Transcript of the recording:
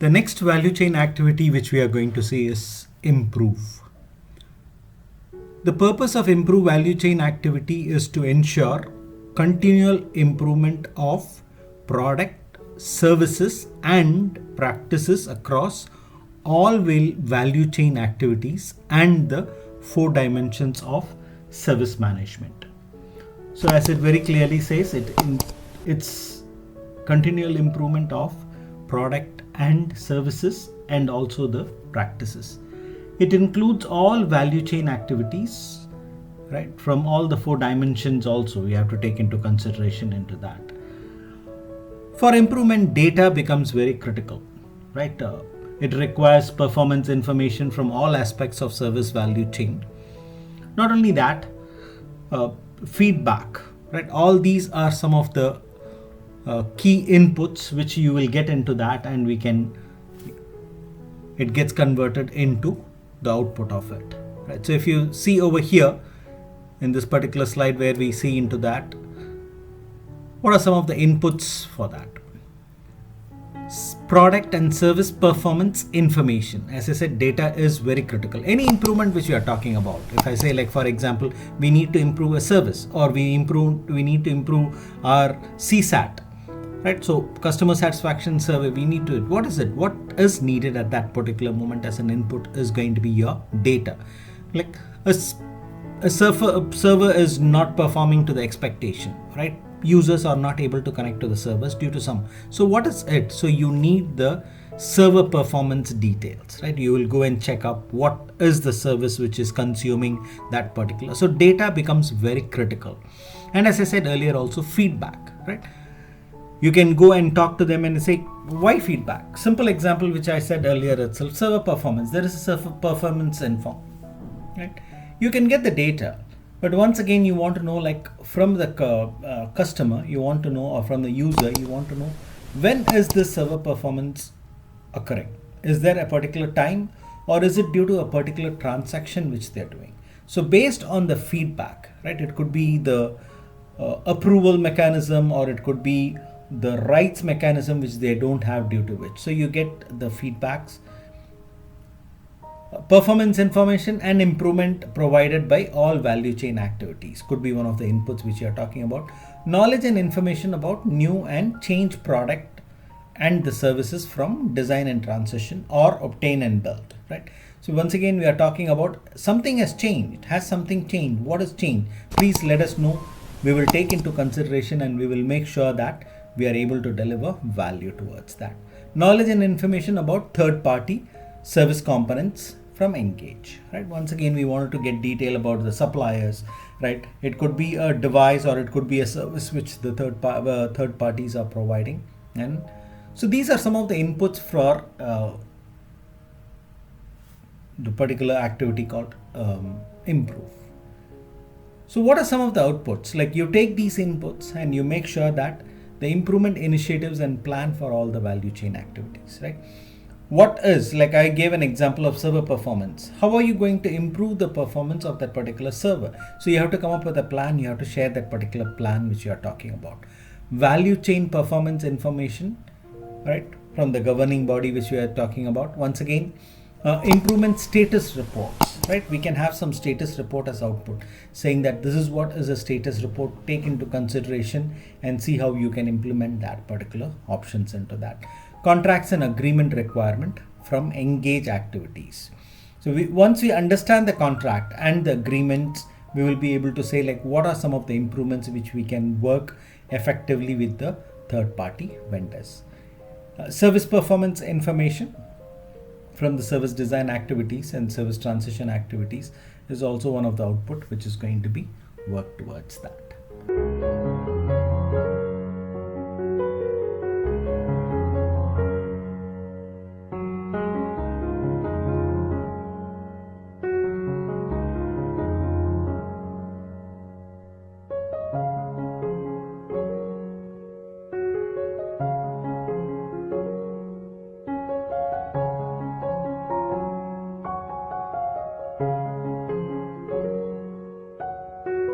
The next value chain activity which we are going to see is improve. The purpose of improve value chain activity is to ensure continual improvement of product, services and practices across all value chain activities and the 4 dimensions of service management. So as it very clearly says, it's continual improvement of product and services and also the practices. It includes all value chain activities, right? From all the 4 dimensions also we have to take into consideration into that. For improvement, data becomes very critical, right? It requires performance information from all aspects of service value chain. Not only that, feedback, right? All these are some of the key inputs which you will get into that, and it gets converted into the output of it, right? So if you see over here in this particular slide where we see into that, what are some of the inputs for that? Product and service performance information. As I said, data is very critical. Any improvement which we are talking about, if I say, like, for example, we need to improve a service, or we need to improve our CSAT, right? So customer satisfaction survey, we need to, what is needed at that particular moment as an input is going to be your data. Like a server is not performing to the expectation, right? Users are not able to connect to the servers due to some. So what is it? So you need the server performance details, right? You will go and check up what is the service which is consuming that particular. So data becomes very critical. And as I said earlier, also feedback, right? You can go and talk to them and say, why feedback? Simple example which I said earlier itself, server performance. There is a server performance info, right? You can get the data. But once again, you want to know, like, from the customer, you want to know, or from the user, you want to know, when is this server performance occurring? Is there a particular time, or is it due to a particular transaction which they're doing? So based on the feedback, right, it could be the approval mechanism, or it could be the rights mechanism which they don't have due to which. So you get the feedbacks, performance information and improvement provided by all value chain activities could be one of the inputs which you are talking about. Knowledge and information about new and change product and the services from design and transition or obtain and build, right? So once again, we are talking about something has changed. Has something changed? What has changed? Please let us know. We will take into consideration and we will make sure that we are able to deliver value towards that. Knowledge and information about third-party service components from Engage, right? Once again, we wanted to get detail about the suppliers, right? It could be a device or it could be a service which the third parties are providing. And so these are some of the inputs for the particular activity called improve. So what are some of the outputs? Like, you take these inputs and you make sure that the improvement initiatives and plan for all the value chain activities, right? What is, like I gave an example of server performance. How are you going to improve the performance of that particular server? So you have to come up with a plan. You have to share that particular plan which you are talking about. Value chain performance information, right, from the governing body which we are talking about. Once again, improvement status reports, right? We can have some status report as output saying that this is what is a status report. Take into consideration and see how you can implement that particular options into that. Contracts and agreement requirement from Engage activities. So once we understand the contract and the agreements, we will be able to say, like, what are some of the improvements which we can work effectively with the third-party vendors. Service performance information from the service design activities and service transition activities is also one of the output which is going to be worked towards that.